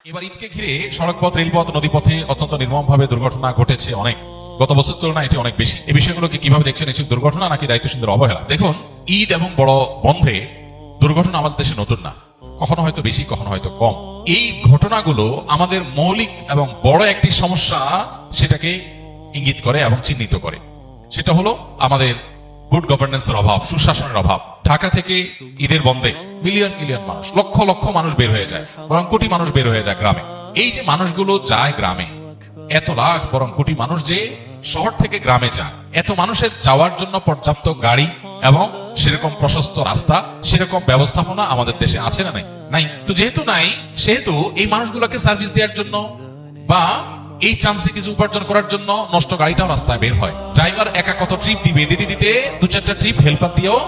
এবার ঈদকে ঘিরে সড়কপথ, রেলপথ, নদীপথে অত্যন্ত নির্মমভাবে দুর্ঘটনা ঘটেছে অনেক। গত বছর তুলনায় এটি অনেক বেশি। এই বিষয়গুলোকে কিভাবে দেখছেন? এসব দুর্ঘটনা নাকি দায়িত্বশীলদের অবহেলা? দেখুন, ঈদ এবং বড় বন্ধে দুর্ঘটনা আমাদের দেশে নতুন না, কখনো হয়তো বেশি, কখনো হয়তো কম। এই ঘটনাগুলো আমাদের মৌলিক এবং বড় একটি সমস্যা সেটাকে ইঙ্গিত করে এবং চিহ্নিত করে। সেটা হলো আমাদের গুড গভর্নেন্সের অভাব, সুশাসনের অভাব। ঢাকা থেকে ঈদের বন্ধে মিলিয়ন মিলিয়ন মানুষ, লক্ষ লক্ষ মানুষ বের হয়ে যায়, বরং কোটি মানুষ বের হয়ে যায় গ্রামে। এই যে মানুষগুলো যায় গ্রামে, এত লাখ বরং কোটি মানুষ যে শহর থেকে গ্রামে যায়, এত মানুষের যাওয়ার জন্য পর্যাপ্ত গাড়ি এবং সেরকম প্রশস্ত রাস্তা, সেরকম ব্যবস্থাপনা আমাদের দেশে আছে না? নাই। তো যেহেতু নাই, সেহেতু এই মানুষগুলোকে সার্ভিস দেওয়ার জন্য বা এই চান্সে কিছু উপার্জন করার জন্য নষ্ট গাড়িটাও রাস্তায় বের হয়। ড্রাইভার একা কত ট্রিপ দিবে, দিতে দিতে দু চারটা ট্রিপ হেল্পার দিয়েও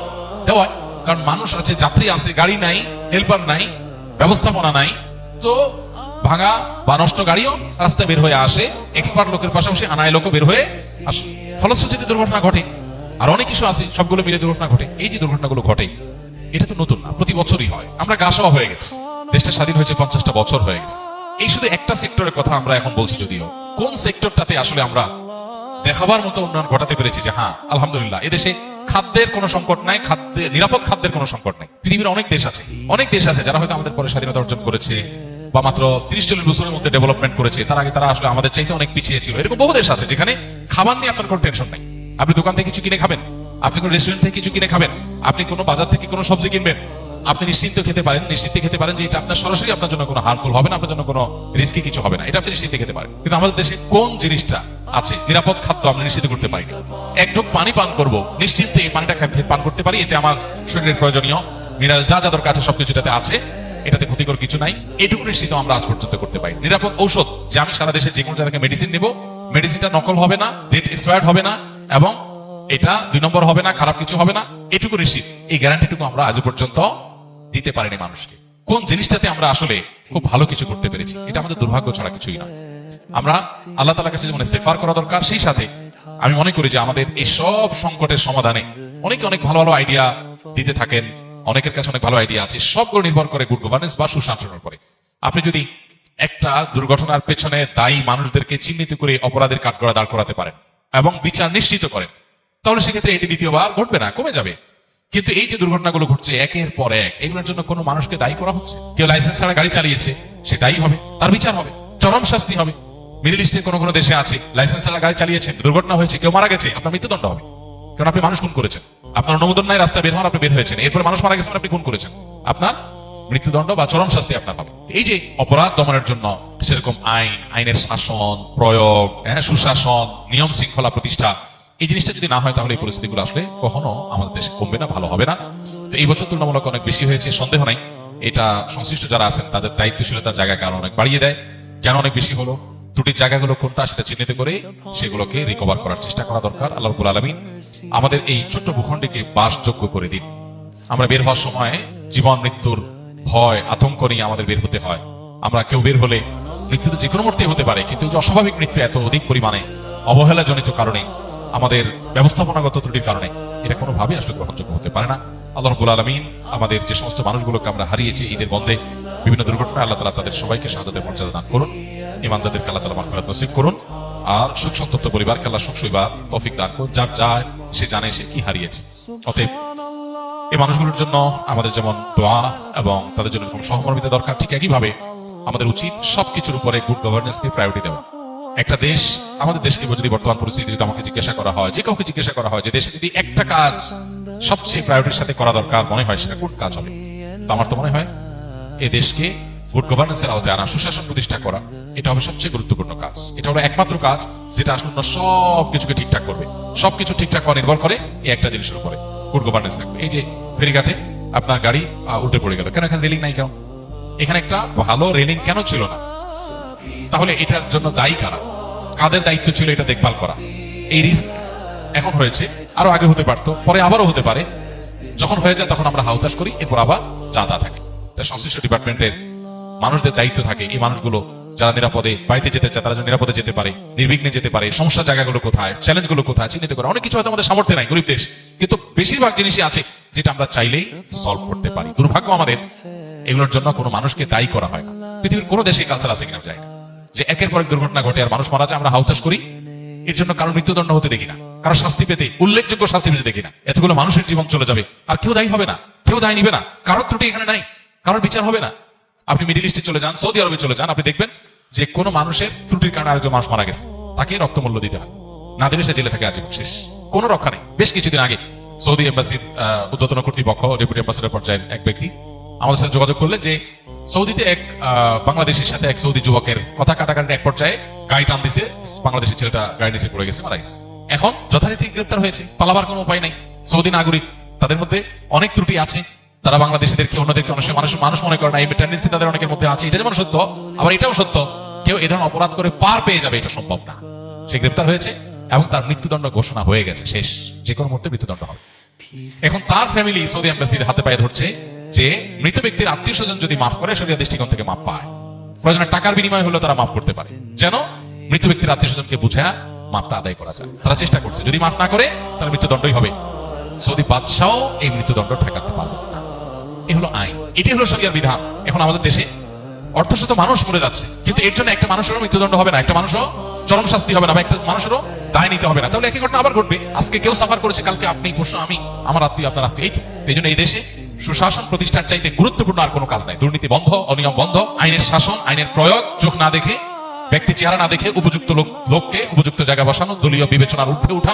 দেওয়া, কারণ মানুষ আছে, যাত্রী আছে, গাড়ি নাই, হেল্পার নাই, ব্যবস্থাপনা নাই। তো ভাঙা বা নষ্ট গাড়িও রাস্তায় বের হয়ে আসে, এক্সপার্ট লোকের পাশাপাশি আনায় লোকও বের হয়ে আসে। ফলশ্রুতিতে দুর্ঘটনা ঘটে। আর অনেক কিছু আছে, সবগুলো মিলে দুর্ঘটনা ঘটে। এই যে দুর্ঘটনাগুলো ঘটে, এটা তো নতুন না, প্রতি বছরই হয়। আমরা গা সওয়া হয়ে গেছি, দেশটা স্বাধীন হয়েছে 50টা বছর হয়ে গেছে। এই শুধু একটা সেক্টরের কথা আমরা এখন বলছি, যদিও কোন সেক্টরটাতে আসলে আমরা দেখাবার মতো উন্নয়ন ঘটাতে পেরেছি যে হ্যাঁ আলহামদুলিল্লাহ এদেশে খাদ্যের কোনো সংকট নাই, নিরাপদ খাদ্যের কোনো সংকট নাই। পৃথিবীর অনেক দেশ আছে যারা হয়তো আমাদের পরে স্বাধীনতা অর্জন করেছে বা মাত্র 30-40 বছরের মধ্যে ডেভেলপমেন্ট করেছে। তার আগে তারা আসলে আমাদের চাইতে অনেক পিছিয়ে ছিল। এরকম বহু দেশ আছে যেখানে খাবার নিয়ে আপনার কোনো টেনশন নাই। আপনি দোকান থেকে কিছু কিনে খাবেন, আপনি কোনো রেস্টুরেন্ট থেকে কিছু কিনে খাবেন, আপনি কোনো বাজার থেকে কোনো সবজি কিনবেন, আপনি নিশ্চিন্তে খেতে পারেন যে এটা আপনার সরাসরি আপনার জন্য কোনো হার্মফুল হবে না, আপনার জন্য কোনো রিস্কি কিছু হবে না, এটা আপনি নিশ্চিন্তে খেতে পারেন। কিন্তু আমাদের দেশে কোন জিনিসটা আছে নিরাপদ খাদ্য আমরা নিশ্চিত করতে পারি না। এক ঢোক পানি পান করবো, নিশ্চিন্তে এই পানিটা পান করতে পারি, এতে আমার শরীরের প্রয়োজনীয় মিনারেল যা দরকার আছে সবকিছু এটাতে আছে, এটাতে ক্ষতিকর কিছু নাই, এটুকু নিশ্চিত আমরা আজ পর্যন্ত করতে পারি। নিরাপদ ঔষধ, যে আমি সারা দেশে যে কোনো জায়গায় মেডিসিন নেবো, মেডিসিনটা নকল হবে না, ডেট এক্সপায়ার্ড হবে না, এবং এটা 2 নম্বর হবে না, খারাপ কিছু হবে না, এটুকু নিশ্চিত। এই গ্যারান্টিটুকু আমরা আজ পর্যন্ত দিতে পারিনি মানুষকে। কোন জিনিসটাতে আমরা আসলে খুব ভালো কিছু করতে পেরেছি, এটা আমাদের দুর্ভাগ্য ছাড়া কিছুই নয়। আমরা আল্লাহ তাআলার কাছে যেমন ইস্তেগফার করা দরকার, সেই সাথে আমি মনে করি যে আমাদের এই সব সংকটের সমাধানে অনেকে অনেক ভালো ভালো আইডিয়া দিতে থাকেন, অনেকের কাছে অনেক ভালো আইডিয়া আছে, সবগুলো নির্ভর করে গুড গভর্নেন্স বা সুশাসনের উপরে। আপনি যদি একটা দুর্ঘটনার পেছনে দায়ী মানুষদেরকে চিহ্নিত করে অপরাধের কাঠগড়ায় দাঁড় করাতে পারেন এবং বিচার নিশ্চিত করেন, তাহলে সেক্ষেত্রে এটি দ্বিতীয়বার ঘটবে না, কমে যাবে। কিন্তু এই যে দুর্ঘটনাগুলো ঘটছে একের পর এক, এগুলোর জন্য কোনো মানুষকে দায়ী করা হচ্ছে। কেউ লাইসেন্স ছাড়া গাড়ি চালিয়েছে, সে দায়ী হবে, তার বিচার হবে, চরম শাস্তি হবে। মিডল ইস্টের কোনো কোনো দেশে আছে, লাইসেন্স ছাড়া গাড়ি চালিয়েছেন, দুর্ঘটনা হয়েছে, কেউ মারা গেছে, আপনার মৃত্যুদণ্ড হবে, কারণ আপনি মানুষ খুন করেছেন। আপনার অনুমোদন নাই রাস্তায় বের হওয়ার, আপনি বের হয়েছেন, এরপরে মানুষ মারা গেছে, আপনি খুন করেছেন, আপনার মৃত্যুদণ্ড বা চরম শাস্তি আপনার হবে। এই যে অপরাধ দমনের জন্য সেরকম আইনের শাসন প্রয়োগ, সুশাসন, নিয়ম শৃঙ্খলা প্রতিষ্ঠা, এই জিনিসটা যদি না হয়, তাহলে এই পরিস্থিতিগুলো আসলে কখনো আমাদের দেশে কমবে না, ভালো হবে না। তো এই বছর তুলনামূলক অনেক বেশি হয়েছে, সন্দেহ নাই। এটা সংশ্লিষ্ট যারা আছেন তাদের দায়িত্বশীলতার জায়গাকে আরো অনেক বাড়িয়ে দেয়। কেন অনেক বেশি হলো, ত্রুটির জায়গাগুলো কোনটা, সেটা চিহ্নিত করে সেগুলোকে রিকভার করার চেষ্টা করা দরকার। আল্লাহ রাব্বুল আলামিন আমাদের এই ছোট্ট ভূখণ্ডকে বাসযোগ্য করে দিন। আমরা বের হওয়ার সময় জীবন মৃত্যুর ভয়, আতঙ্ক নিয়ে আমাদের বের হতে হয়। আমরা কেউ বের হলে মৃত্যু তো যে কোনো মুহূর্তে হতে পারে, কিন্তু অস্বাভাবিক মৃত্যু এত অধিক পরিমাণে অবহেলাজনিত কারণে, আমাদের ব্যবস্থাপনাগত ত্রুটির কারণে, এটা কোনোভাবেই আসলে গ্রহণযোগ্য হতে পারে না। আল্লাহ রাব্বুল আলামিন আমাদের যে সমস্ত মানুষগুলোকে আমরা হারিয়েছি ঈদের বন্ধে বিভিন্ন দুর্ঘটনায়, আল্লাহ তাআলা তাদের সবাইকে শাহাদাতের মর্যাদা দান করুন, ঈমানদারদেরকে আল্লাহ তাআলা মাগফিরাত নসিব করুন, আর সুখ সন্তপ্ত পরিবারকে আল্লাহ সুখ সইবার তৌফিক দান করুন। যার যায় সে জানে সে কি হারিয়েছে। অতএব এই মানুষগুলোর জন্য আমাদের যেমন দোয়া এবং তাদের জন্য এরকম সহমর্মিতা দরকার, ঠিক একইভাবে আমাদের উচিত সবকিছুর উপরে গুড গভর্নেন্সকে প্রায়োরিটি দেওয়া। একটা দেশ, আমাদের দেশকে যদি বর্তমান পরিস্থিতি যদি আমাকে জিজ্ঞাসা করা হয়, যে কাউকে জিজ্ঞাসা করা হয় যে দেশে যদি একটা কাজ সবচেয়ে প্রায়োরিটির সাথে করা দরকার মনে হয়, সেটা কোন কাজ হবে? তো আমার তো মনে হয় এই দেশকে গুড গভর্নেন্সের আওতায় আনা, সুশাসন প্রতিষ্ঠা করা, এটা হবে সবচেয়ে গুরুত্বপূর্ণ কাজ। এটা হলো একমাত্র কাজ যেটা আসলে সবকিছুকে ঠিকঠাক করবে। সবকিছু ঠিকঠাক করা নির্ভর করে এই একটা জিনিসের উপরে, গুড গভর্নেন্স থাকবে। এই যে ফেরিঘাটে আপনার গাড়ি উল্টে পড়ে গেল, কেন? এখানে রেলিং নাই কেন? এখানে একটা ভালো রেলিং কেন ছিল না? তাহলে এটার জন্য দায়ী কারা? কাদের দায়িত্ব ছিল এটা দেখভাল করা? এই রিস্ক এখন হয়েছে, আরো আগে হতে পারতো, পরে আবারও হতে পারে। যখন হয়ে যায় তখন আমরা হাউতাশ করি, এরপর আবার যা তা থাকে। তাই সংশ্লিষ্ট ডিপার্টমেন্টের মানুষদের দায়িত্ব থাকে এই মানুষগুলো যারা নিরাপদে বাড়িতে যেতে চায় তারা যেন নিরাপদে যেতে পারে, নির্বিঘ্নে যেতে পারে। সমস্যার জায়গাগুলো কোথায়, চ্যালেঞ্জগুলো কোথায় চিহ্নিত করে। অনেক কিছু হয়তো আমাদের সামর্থ্যে নাই, গরিব দেশ, কিন্তু বেশিরভাগ জিনিসই আছে যেটা আমরা চাইলেই সলভ করতে পারি। দুর্ভাগ্য আমাদের এগুলোর জন্য কোনো মানুষকে দায়ী করা হয় না। পৃথিবীর কোনো দেশে কালচার আছে কিনা যায় না, যে একের পর এক দুর্ঘটনা ঘটে আর মানুষ মারা যায়, আমরা হাউতাস করি, এর জন্য কারো মৃত্যুদণ্ড হতে দেখি না, কারো শাস্তি পেতে, উল্লেখযোগ্য শাস্তি পেতে দেখি না। এতগুলো মানুষের জীবন চলে যাবে আর কেউ দায়ী হবে না, কেউ দায়ী নিবে না, কারোর ত্রুটি এখানে নাই, কারোর বিচার হবে না। আপনি মিডিল ইস্টে চলে যান, সৌদি আরবে চলে যান, আপনি দেখবেন যে কোনো মানুষের ত্রুটির কারণে আরেকজন মানুষ মারা গেছে, তাকে রক্তমূল্য দিতে হয়, না দিলে সে জেলে থাকে আজীবন, শেষ, কোনো রক্ষা নেই। বেশ কিছুদিন আগে সৌদি এম্বাসির ঊর্ধ্বতন কর্তৃপক্ষ, ডেপুটি অ্যাম্বাসেডর পর্যায়ের এক ব্যক্তি আমাদের সাথে যোগাযোগ করলেন যে সৌদিতে এক বাংলাদেশের সাথে এক সৌদি যুবকের কথা কাটাকাটির এক পর্যায়ে গাড়ি টান দিছে, বাংলাদেশের ছেলেটা গাড়ি নিচে পড়ে গেছে, মারা গেছে। এখন যথারীতি গ্রেপ্তার হয়েছে, পালাবার কোনো উপায় নাই। সৌদি নাগরিক, তাদের মধ্যে অনেক ত্রুটি আছে, তারা বাংলাদেশিদেরকে অন্যদেরকে অনেক মানুষ মনে করে না, এই টেন্ডেন্সি তাদের অনেকের মধ্যে আছে, এটা যেমন সত্য আবার এটাও সত্য, কেউ এ ধরনের অপরাধ করে পার পেয়ে যাবে এটা সম্ভব না। সে গ্রেপ্তার হয়েছে এবং তার মৃত্যুদণ্ড ঘোষণা হয়ে গেছে, শেষ, যে কোনো মুহূর্তে মৃত্যুদণ্ড হবে। এখন তার ফ্যামিলি সৌদি এম্বাসির হাতে পায়ে ধরছে যে মৃত ব্যক্তির আত্মীয় স্বজন যদি মাফ করে, শরিয়া দৃষ্টিকোণ থেকে মাফ পায়, প্রয়োজনে টাকার বিনিময় হলেও তারা মাফ করতে পারে, যেন মৃত ব্যক্তির আত্মীয় স্বজনকে বুঝা মাফটা আদায় করা যায়। তারা চেষ্টা করছে, যদি মাফ না করে তার মৃত্যুদণ্ডই হবে। সৌদি বাদশাহ এই মৃত্যুদণ্ড ঠেকাতে পারবে না, এই হলো আইন, এটি হলো শরিয়ার বিধান। এখন আমাদের দেশে অর্ধশত মানুষ মরে যাচ্ছে, কিন্তু এর জন্য একটা মানুষেরও মৃত্যুদণ্ড হবে না, একটা মানুষও চরম শাস্তি হবে না, বা একটা মানুষেরও দায় নিতে হবে না। তাহলে একই ঘটনা আবার ঘটবে, আজকে কেউ সাফার করেছে, কালকে আপনি, পরশু আমি, আমার আত্মীয় আপনার আত্মীয়, এই তো। এই জন্য এই দেশে সুশাসন প্রতিষ্ঠার চাইতে গুরুত্বপূর্ণ আর কোনো কাজ নাই। দুর্নীতি বন্ধ, অনিয়ম বন্ধ, আইনের শাসন, আইনের প্রয়োগ, চোখ না দেখে, ব্যক্তি চেহারা না দেখে উপযুক্ত লোককে উপযুক্ত জায়গা বসানো, দলীয় বিবেচনার ঊর্ধ্বে উঠা,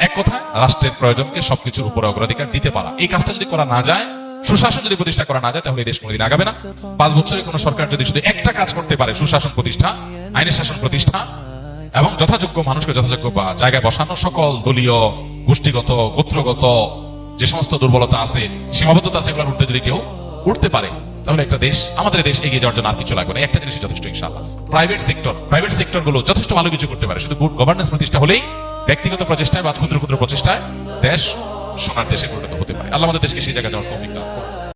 এক কথা রাষ্ট্রের প্রয়োজনকে সবকিছুর উপরে অগ্রাধিকার দিতে পারা। এই কাজটা যদি করা না যায়, সুশাসন যদি প্রতিষ্ঠা করা না যায়, তাহলে এই দেশ কোনোদিন আগাবে না। 5 বছরে কোনো সরকার যদি শুধু একটা কাজ করতে পারে, সুশাসন প্রতিষ্ঠা, আইনের শাসন প্রতিষ্ঠা এবং যথাযোগ্য মানুষকে যথাযোগ্য জায়গায় বসানো, সকল দলীয়, গোষ্ঠীগত, গোত্রগত যে সমস্ত দুর্বলতা আছে, সীমাবদ্ধতা আছে, এগুলোর ঊর্ধ্বে যদি কেউ উঠতে পারে, তাহলে একটা দেশ, আমাদের দেশ এগিয়ে যাওয়ার জন্য আর কিছু লাগবে না, একটা জিনিসই যথেষ্ট ইনশাআল্লাহ। প্রাইভেট সেক্টর গুলো যথেষ্ট ভালো কিছু করতে পারে, শুধু গুড গভর্নেন্স প্রতিষ্ঠা হলেই, ব্যক্তিগত প্রচেষ্টায় বা ক্ষুদ্র ক্ষুদ্র প্রচেষ্টায় দেশ সোনার দেশে পরিণত হতে পারে। আল্লাহ আমাদের দেশকে সেই জায়গায় যাওয়ার তৌফিক দান করুন।